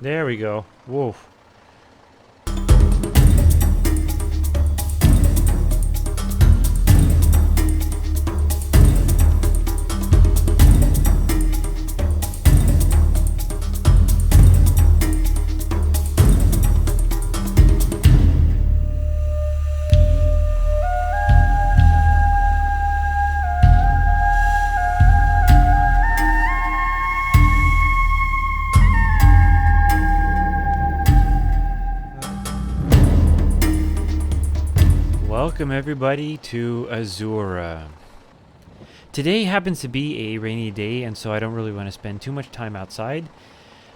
There we go. Whoa. Welcome everybody to Azura. Today happens to be a rainy day, and so I don't really want to spend too much time outside,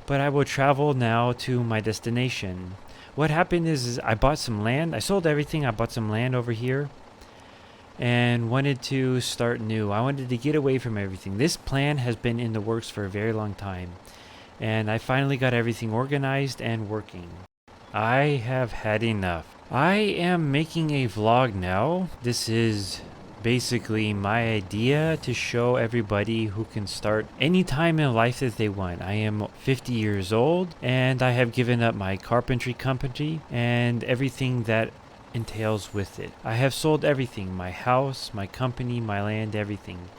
but I will travel now to my destination. What happened is I bought some land. I sold everything. I bought some land over here and wanted to start new. I wanted to get away from everything. This plan has been in the works for a very long time, and I finally got everything organized and working. I have had enough. I am making a vlog now. This is basically my idea to show everybody who can start any time in life that they want. I am 50 years old and I have given up my carpentry company and everything that entails with it. I have sold everything, my house, my company, my land, everything.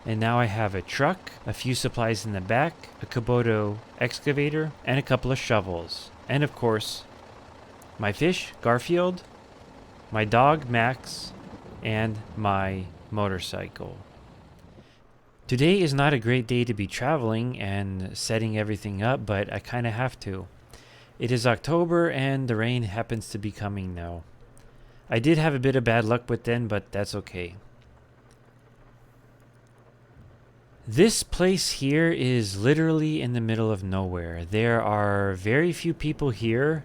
And now I have a truck, a few supplies in the back, a Kubota excavator, and a couple of shovels. And of course, my fish, Garfield, my dog, Max, and my motorcycle. Today is not a great day to be traveling and setting everything up, but I kind of have to. It is October and the rain happens to be coming now. I did have a bit of bad luck with then, but that's okay. This place here is literally in the middle of nowhere. There are very few people here.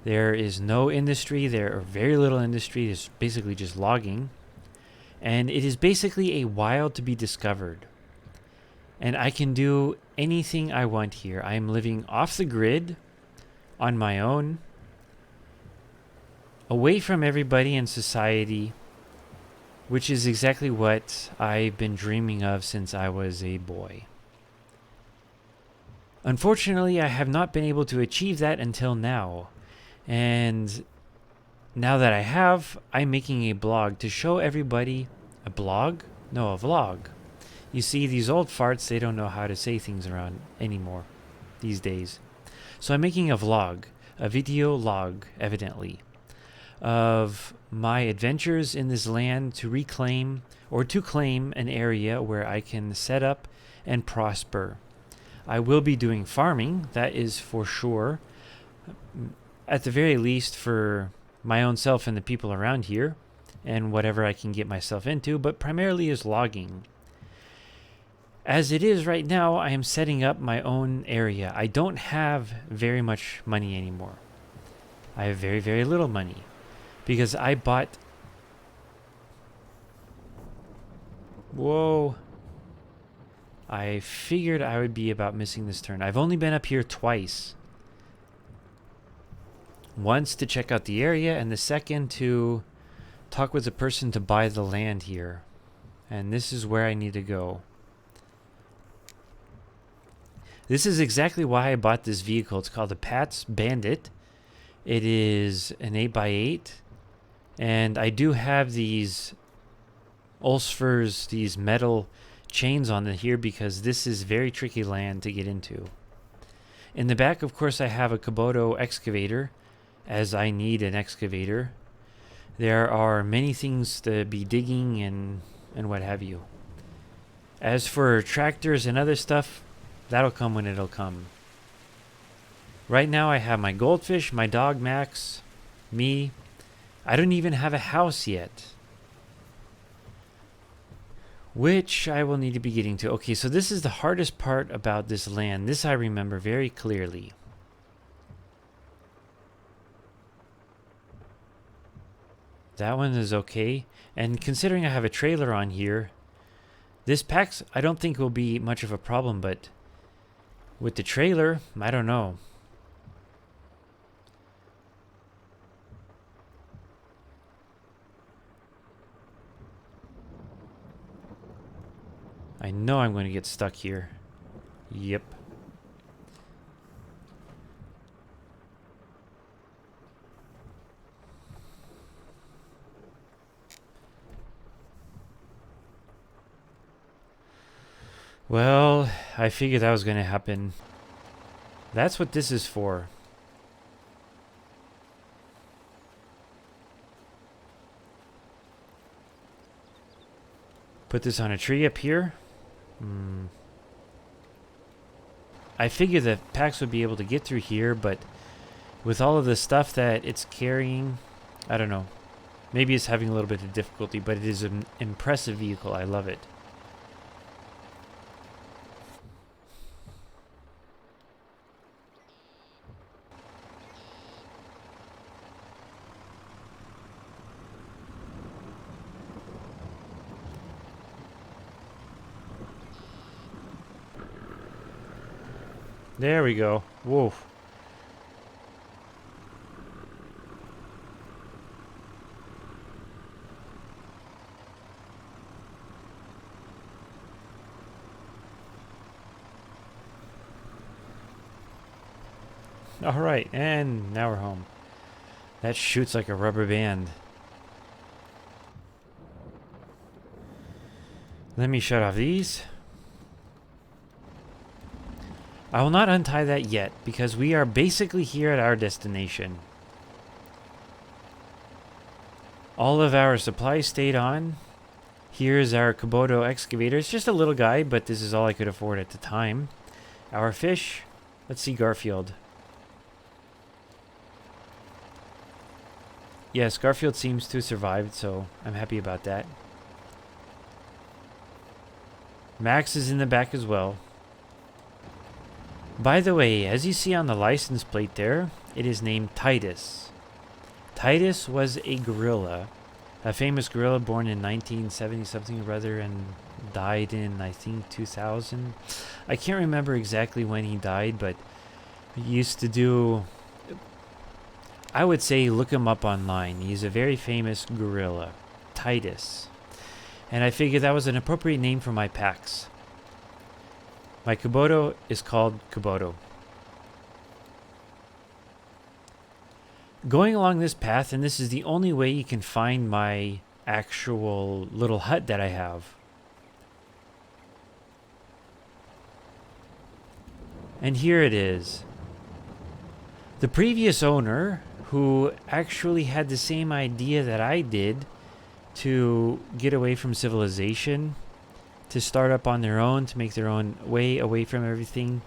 There is no industry, there are very little industry, it's basically just logging. And it is basically a wild to be discovered. And I can do anything I want here. I am living off the grid, on my own, away from everybody in society, which is exactly what I've been dreaming of since I was a boy. Unfortunately, I have not been able to achieve that until now. And now that I have, I'm making a blog to show everybody a blog? No, a vlog. You see, these old farts, they don't know how to say things around anymore these days. So I'm making a vlog, a video log, evidently, of my adventures in this land to reclaim or to claim an area where I can set up and prosper. I will be doing farming, that is for sure. At the very least for my own self and the people around here and whatever I can get myself into, but primarily is logging. As it is right now, I am setting up my own area. I don't have very much money anymore. I have very, very little money because I bought... Whoa. I figured I would be about missing this turn. I've only been up here twice. Once to check out the area, and the second to talk with the person to buy the land here. And this is where I need to go. This is exactly why I bought this vehicle. It's called the Pats Bandit. It is an 8x8. And I do have these Ulsfors, these metal chains on it here because this is very tricky land to get into. In the back, of course, I have a Kubota excavator, as I need an excavator. There are many things to be digging and what have you. As for tractors and other stuff, that'll come when it'll come. Right now I have my goldfish, my dog Max, me. I don't even have a house yet, which I will need to be getting to. Okay, so this is the hardest part about this land. This I remember very clearly. That one is okay. And considering I have a trailer on here, this PAX I don't think will be much of a problem, but with the trailer, I don't know. I know I'm going to get stuck here. Yep. Well, I figured that was going to happen. That's what this is for. Put this on a tree up here. I figured that Pax would be able to get through here, but with all of the stuff that it's carrying, I don't know. Maybe it's having a little bit of difficulty, but it is an impressive vehicle. I love it. There we go. Whoa. Alright, and now we're home. That shoots like a rubber band. Let me shut off these. I will not untie that yet, because we are basically here at our destination. All of our supplies stayed on. Here's our Kubota excavator. It's just a little guy, but this is all I could afford at the time. Our fish. Let's see Garfield. Yes, Garfield seems to have survived, so I'm happy about that. Max is in the back as well. By the way, as you see on the license plate there, it is named Titus. Titus was a gorilla, a famous gorilla born in 1970 something or other and died in, I think, 2000. I can't remember exactly when he died, but he used to do... I would say look him up online. He's a very famous gorilla, Titus. And I figured that was an appropriate name for my Pax. My Kubota is called Kubota. Going along this path, and this is the only way you can find my actual little hut that I have. And here it is. The previous owner, who actually had the same idea that I did to get away from civilization, to start up on their own, to make their own way away from everything,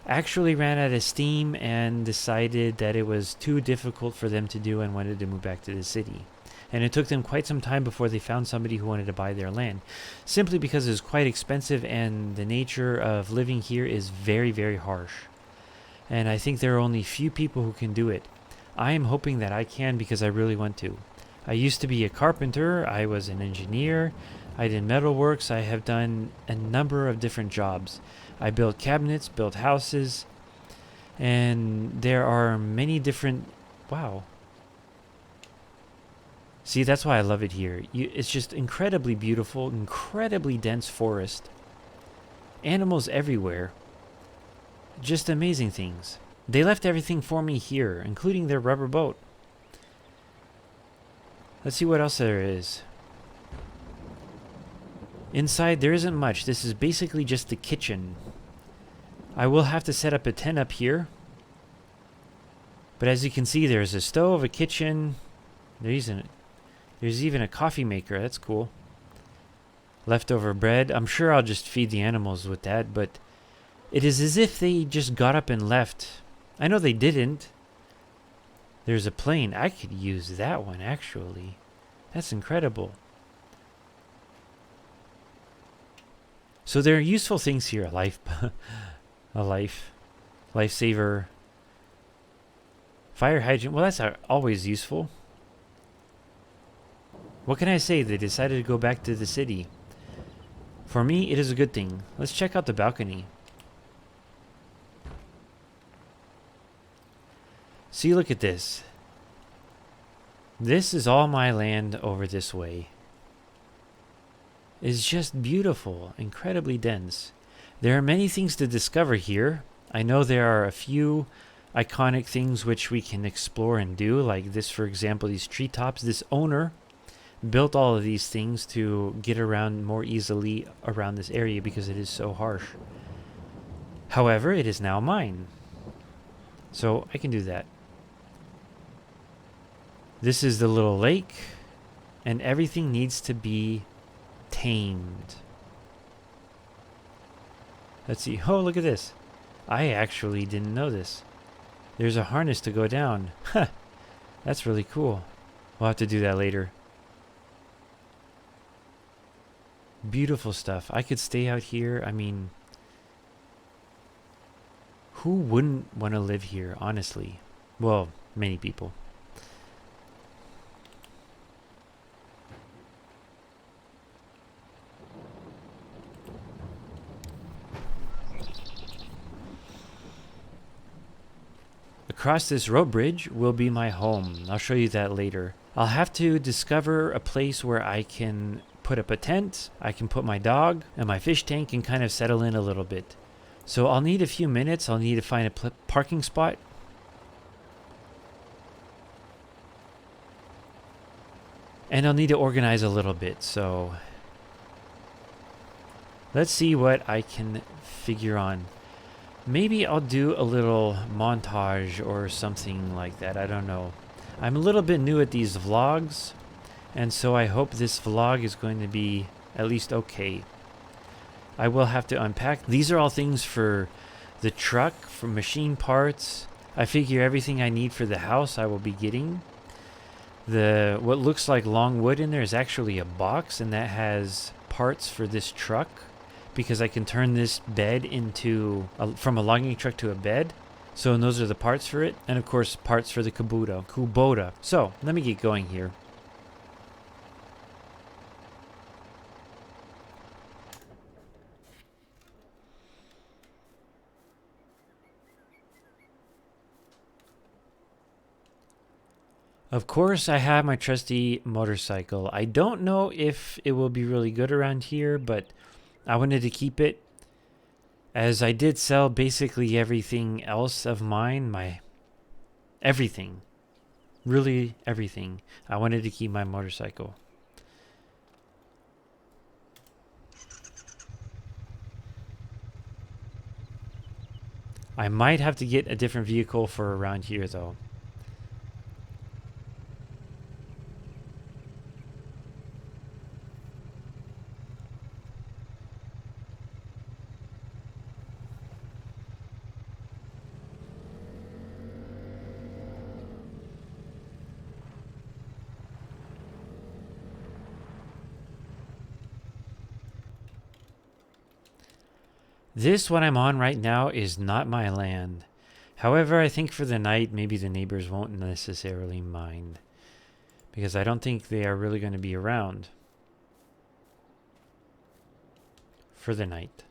actually ran out of steam and decided that it was too difficult for them to do and wanted to move back to the city. And it took them quite some time before they found somebody who wanted to buy their land, simply because it was quite expensive and the nature of living here is very, very harsh. And I think there are only few people who can do it. I am hoping that I can, because I really want to. I used to be a carpenter, I was an engineer, I did metalworks, I have done a number of different jobs. I built cabinets, built houses, and there are many different... Wow. See, that's why I love it here. It's just incredibly beautiful, incredibly dense forest. Animals everywhere. Just amazing things. They left everything for me here, including their rubber boat. Let's see what else there is. Inside, there isn't much. This is basically just the kitchen. I will have to set up a tent up here. But as you can see, there's a stove, a kitchen. There's even a coffee maker. That's cool. Leftover bread. I'm sure I'll just feed the animals with that, but it is as if they just got up and left. I know they didn't. There's a plane. I could use that one, actually. That's incredible. So there are useful things here. A lifesaver. Fire hydrant. Well, that's always useful. What can I say? They decided to go back to the city. For me, it is a good thing. Let's check out the balcony. See, look at this. This is all my land over this way. It's just beautiful, incredibly dense. There are many things to discover here. I know there are a few iconic things which we can explore and do, like this, for example, these treetops. This owner built all of these things to get around more easily around this area because it is so harsh. However, it is now mine. So I can do that. This is the little lake, and everything needs to be tamed. Let's see. Oh, look at this. I actually didn't know this. There's a harness to go down. Huh. That's really cool. We'll have to do that later. Beautiful stuff. I could stay out here. I mean, who wouldn't want to live here, honestly? Well, many people. Across this rope bridge will be my home. I'll show you that later. I'll have to discover a place where I can put up a tent, I can put my dog, and my fish tank can kind of settle in a little bit. So I'll need a few minutes. I'll need to find a parking spot. And I'll need to organize a little bit. So let's see what I can figure on. Maybe I'll do a little montage or something like that. I don't know. I'm a little bit new at these vlogs, and so I hope this vlog is going to be at least okay. I will have to unpack. These are all things for the truck, for machine parts. I figure everything I need for the house I will be getting. What looks like long wood in there is actually a box, and that has parts for this truck, because I can turn this bed into from a logging truck to a bed. So, and those are the parts for it, and of course parts for the Kubota. So let me get going here. Of course, I have my trusty motorcycle. I don't know if it will be really good around here, but I wanted to keep it, as I did sell basically everything else of mine, everything, really everything. I wanted to keep my motorcycle. I might have to get a different vehicle for around here though. This one I'm on right now is not my land. However, I think for the night, maybe the neighbors won't necessarily mind, because I don't think they are really going to be around for the night.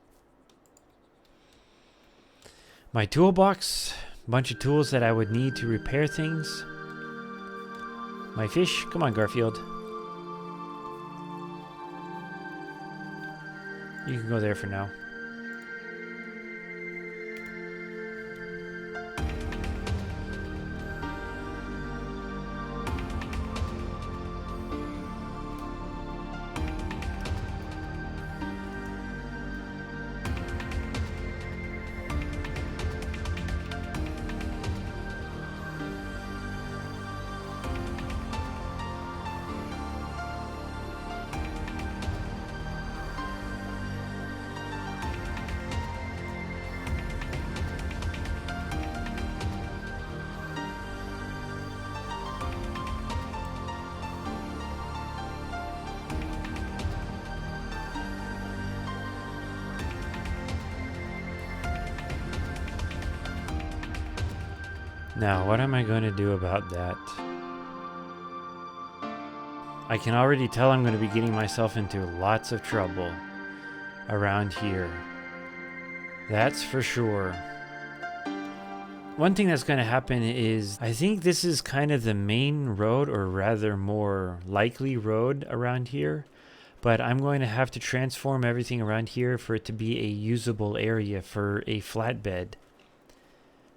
My toolbox, bunch of tools that I would need to repair things. My fish, come on Garfield. You can go there for now. Now, what am I going to do about that? I can already tell I'm going to be getting myself into lots of trouble around here. That's for sure. One thing that's going to happen is, I think this is kind of the main road, or rather more likely road around here. But I'm going to have to transform everything around here for it to be a usable area for a flatbed.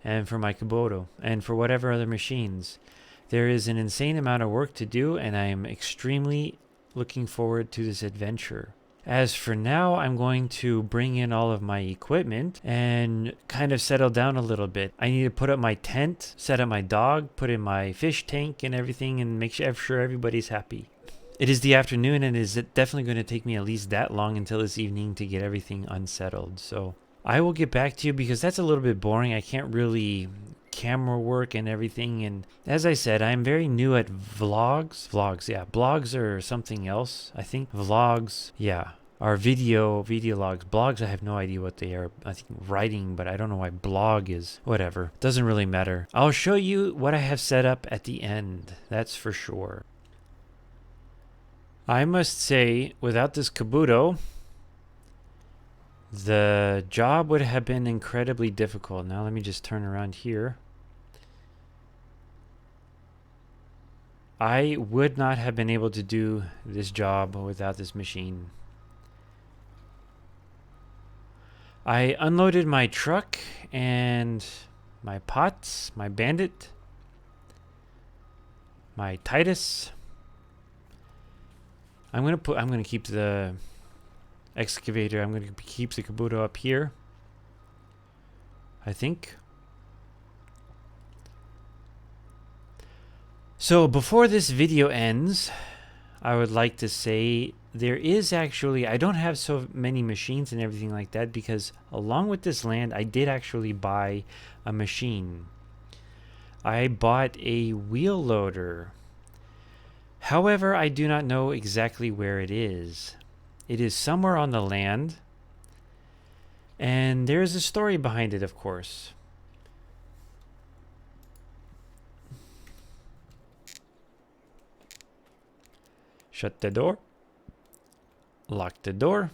And for my Kubota, and for whatever other machines. There is an insane amount of work to do, and I am extremely looking forward to this adventure. As for now, I'm going to bring in all of my equipment and kind of settle down a little bit. I need to put up my tent, set up my dog, put in my fish tank and everything, and make sure everybody's happy. It is the afternoon, and it is definitely going to take me at least that long until this evening to get everything unsettled. So I will get back to you because that's a little bit boring. I can't really camera work and everything. And as I said, I'm very new at vlogs. Yeah. Blogs are something else, I think. Vlogs, yeah. Are video logs. Blogs, I have no idea what they are. I think writing, but I don't know why blog is. Whatever. Doesn't really matter. I'll show you what I have set up at the end. That's for sure. I must say, without this Kabuto, the job would have been incredibly difficult. Now let me just turn around here. I would not have been able to do this job without this machine. I unloaded my truck and my pots, my Bandit, my Titus. I'm gonna keep the excavator. I'm gonna keep the Kabuto up here, I think. So before this video ends, I would like to say there is actually, I don't have so many machines and everything like that because along with this land, I did actually buy a machine. I bought a wheel loader. However, I do not know exactly where it is. It is somewhere on the land, and there is a story behind it, of course. Shut the door, lock the door,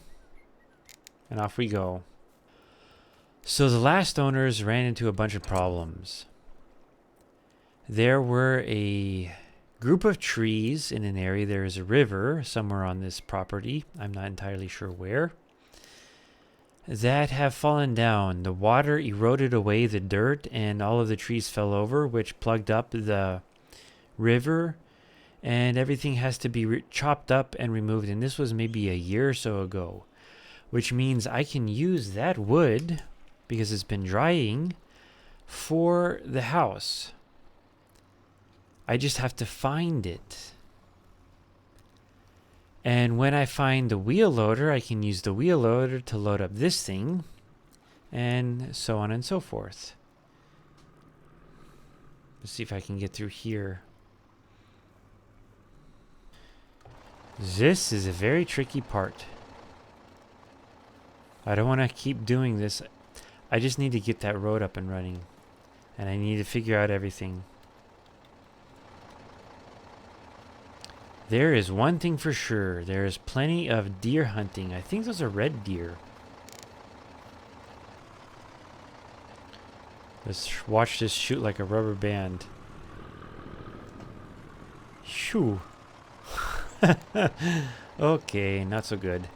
and off we go. So the last owners ran into a bunch of problems. There were a group of trees in an area. There is a river somewhere on this property. I'm not entirely sure where. That have fallen down. The water eroded away the dirt and all of the trees fell over, which plugged up the river, and everything has to be chopped up and removed. And this was maybe a year or so ago, which means I can use that wood because it's been drying for the house. I just have to find it. And when I find the wheel loader, I can use the wheel loader to load up this thing, and so on and so forth. Let's see if I can get through here. This is a very tricky part. I don't want to keep doing this. I just need to get that road up and running, and I need to figure out everything. There is one thing for sure. There is plenty of deer hunting. I think those are red deer. Let's watch this shoot like a rubber band. Shoo. Okay, not so good.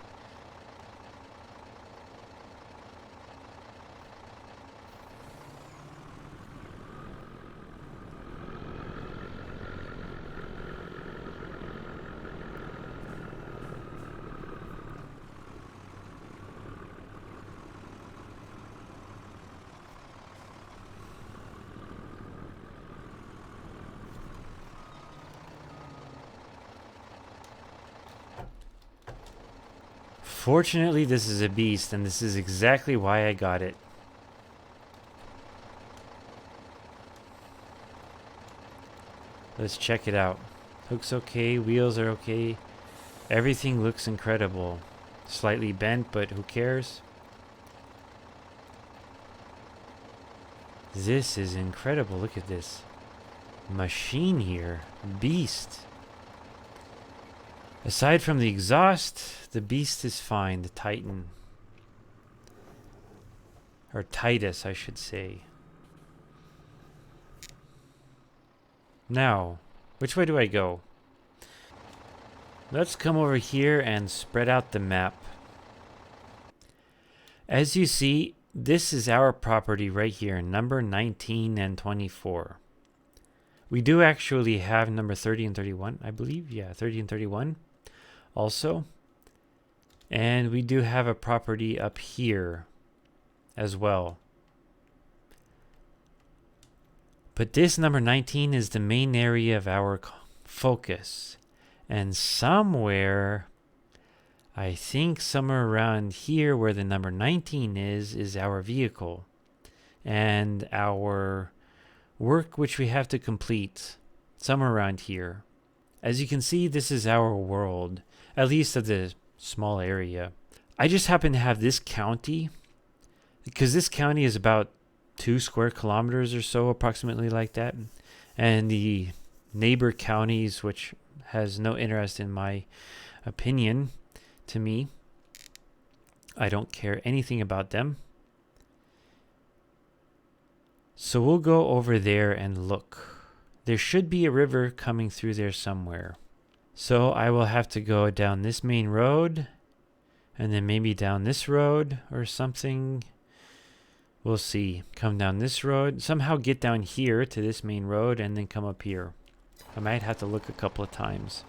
Fortunately, this is a beast, and this is exactly why I got it. Let's check it out. Hook's okay, wheels are okay. Everything looks incredible. Slightly bent, but who cares? This is incredible. Look at this machine here. Beast. Aside from the exhaust, the beast is fine. The Titan. Or Titus, I should say. Now, which way do I go? Let's come over here and spread out the map. As you see, this is our property right here, number 19 and 24. We do actually have number 30 and 31, I believe. Yeah, 30 and 31 also. And we do have a property up here as well. But this number 19 is the main area of our focus. And somewhere, I think somewhere around here where the number 19 is our vehicle. And our work which we have to complete. Somewhere around here. As you can see, this is our world. At least of the small area. I just happen to have this county. Because this county is about 2 square kilometers or so, approximately like that. And the neighbor counties, which has no interest in my opinion to me. I don't care anything about them. So we'll go over there and look. There should be a river coming through there somewhere. So I will have to go down this main road. And then maybe down this road or something. We'll see. Come down this road. Somehow get down here to this main road and then come up here. I might have to look a couple of times.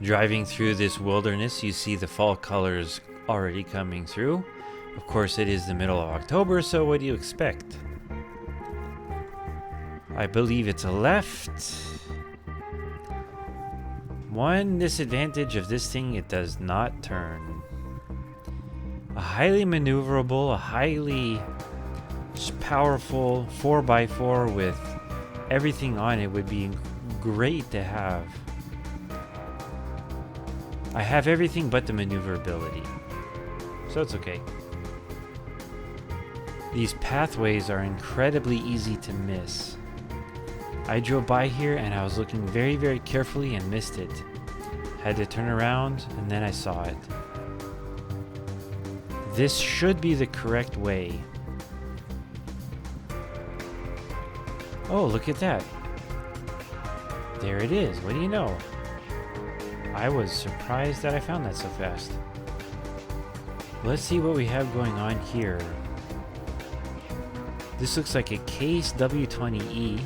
Driving through this wilderness, you see the fall colors already coming through. Of course, it is the middle of October, so what do you expect? I believe it's a left. One disadvantage of this thing, it does not turn. A highly maneuverable, a highly powerful 4x4 with everything on it would be great to have. I have everything but the maneuverability, so it's okay. These pathways are incredibly easy to miss. I drove by here and I was looking very, very carefully and missed it. Had to turn around and then I saw it. This should be the correct way. Oh, look at that. There it is. What do you know? I was surprised that I found that so fast. Let's see what we have going on here. This looks like a Case W20E.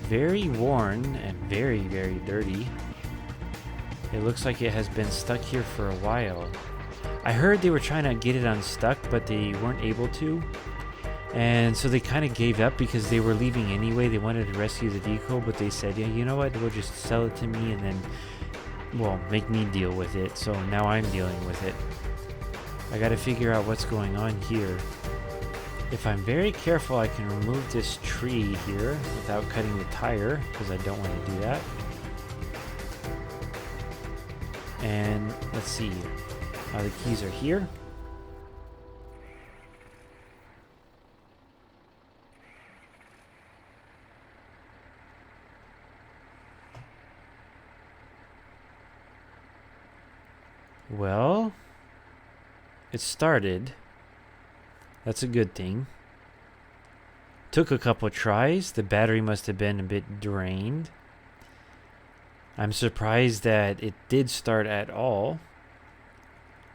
Very worn and very, very dirty. It looks like it has been stuck here for a while. I heard they were trying to get it unstuck, but they weren't able to. And so they kind of gave up because they were leaving anyway. They wanted to rescue the vehicle, but they said, yeah, you know what? We'll just sell it to me and then, well, make me deal with it. So now I'm dealing with it. I got to figure out what's going on here. If I'm very careful, I can remove this tree here without cutting the tire, because I don't want to do that. And let's see. The keys are here. Well, it started. That's a good thing. Took a couple tries. The battery must have been a bit drained. I'm surprised that it did start at all.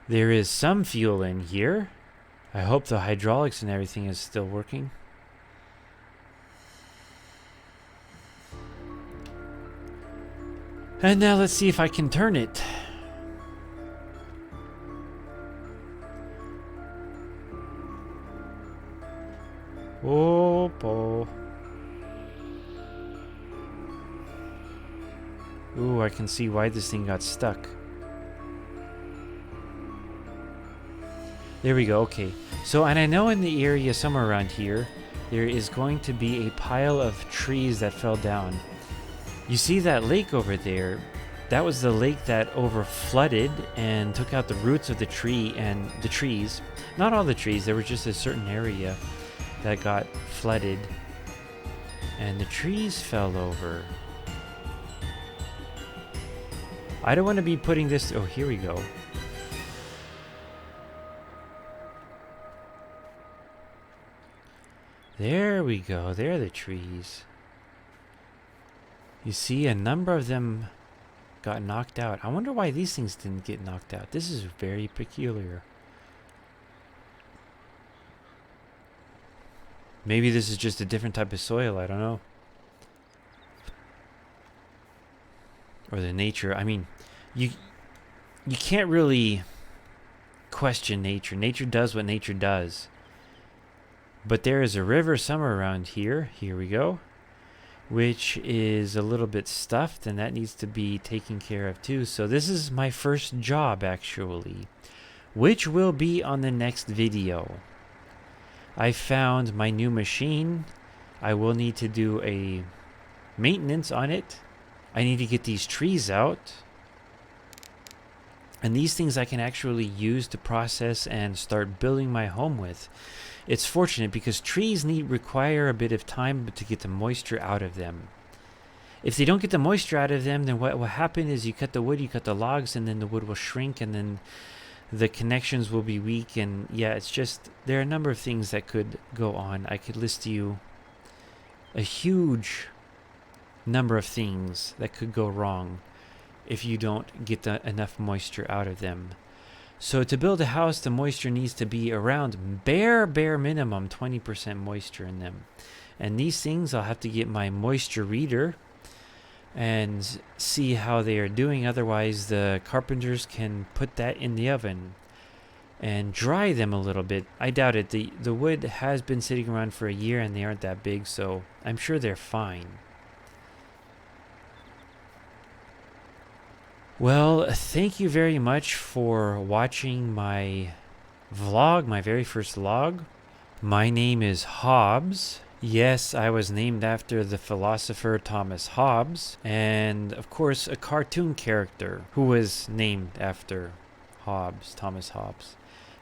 There is some fuel in here. I hope the hydraulics and everything is still working. And now let's see if I can turn it. Oh. Ooh, I can see why this thing got stuck. There we go, okay. So, and I know in the area somewhere around here, there is going to be a pile of trees that fell down. You see that lake over there? That was the lake that over flooded and took out the roots of the tree and the trees. Not all the trees, there was just a certain area that got flooded. And the trees fell over. I don't want to be putting this... Oh, here we go. There we go. There are the trees. You see, a number of them got knocked out. I wonder why these things didn't get knocked out. This is very peculiar. Maybe this is just a different type of soil, I don't know. Or the nature. I mean, you can't really question nature. Nature does what nature does. But there is a river somewhere around here. Here we go. Which is a little bit stuffed, and that needs to be taken care of too. So this is my first job, actually, which will be on the next video. I found my new machine. I will need to do a maintenance on it. I need to get these trees out. And these things I can actually use to process and start building my home with. It's fortunate because trees require a bit of time to get the moisture out of them. If they don't get the moisture out of them, then what will happen is you cut the wood, you cut the logs, and then the wood will shrink, and then the connections will be weak. And yeah, it's just, there are a number of things that could go on. I could list you a huge number of things that could go wrong if you don't get enough moisture out of them. So to build a house, the moisture needs to be around bare minimum 20% moisture in them. And these things, I'll have to get my moisture reader and see how they are doing. Otherwise, the carpenters can put that in the oven and dry them a little bit. I doubt it. The wood has been sitting around for a year and they aren't that big, so I'm sure they're fine. Well, thank you very much for watching my vlog, my very first vlog. My name is Hobbes. Yes, I was named after the philosopher Thomas Hobbes, and of course a cartoon character who was named after Hobbes, Thomas Hobbes.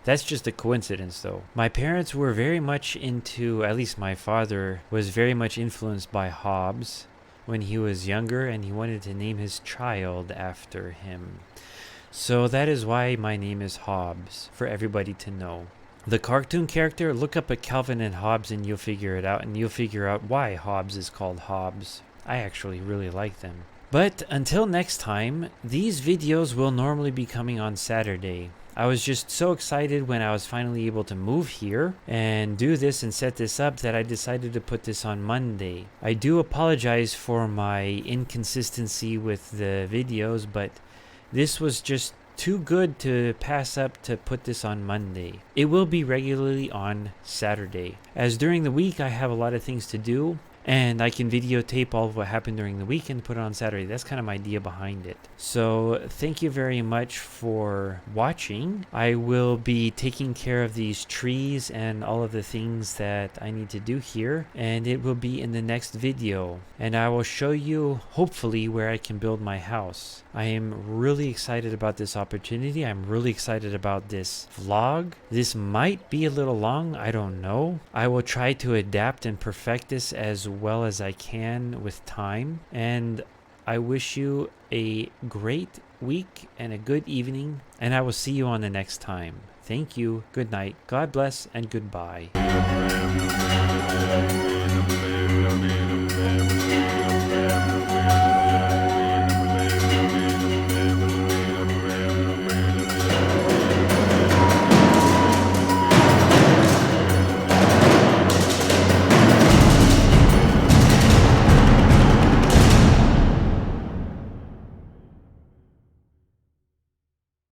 That's just a coincidence though. My parents were very much into, at least my father was very much influenced by Hobbes when he was younger, and he wanted to name his child after him. So that is why my name is Hobbes, for everybody to know. The cartoon character, look up at Calvin and Hobbes and you'll figure it out, and you'll figure out why Hobbes is called Hobbes. I actually really like them. But until next time, these videos will normally be coming on Saturday. I was just so excited when I was finally able to move here and do this and set this up that I decided to put this on Monday. I do apologize for my inconsistency with the videos, but this was just too good to pass up to put this on Monday. It will be regularly on Saturday, as during the week I have a lot of things to do, and I can videotape all of what happened during the week and put it on Saturday. That's kind of my idea behind it. So thank you very much for watching. I will be taking care of these trees and all of the things that I need to do here, and it will be in the next video. And I will show you, hopefully, where I can build my house. I am really excited about this opportunity. I'm really excited about this vlog. This might be a little long, I don't know. I will try to adapt and perfect this as well as I can with time. And I wish you a great week and a good evening, and I will see you on the next time. Thank you, good night, God bless, and goodbye.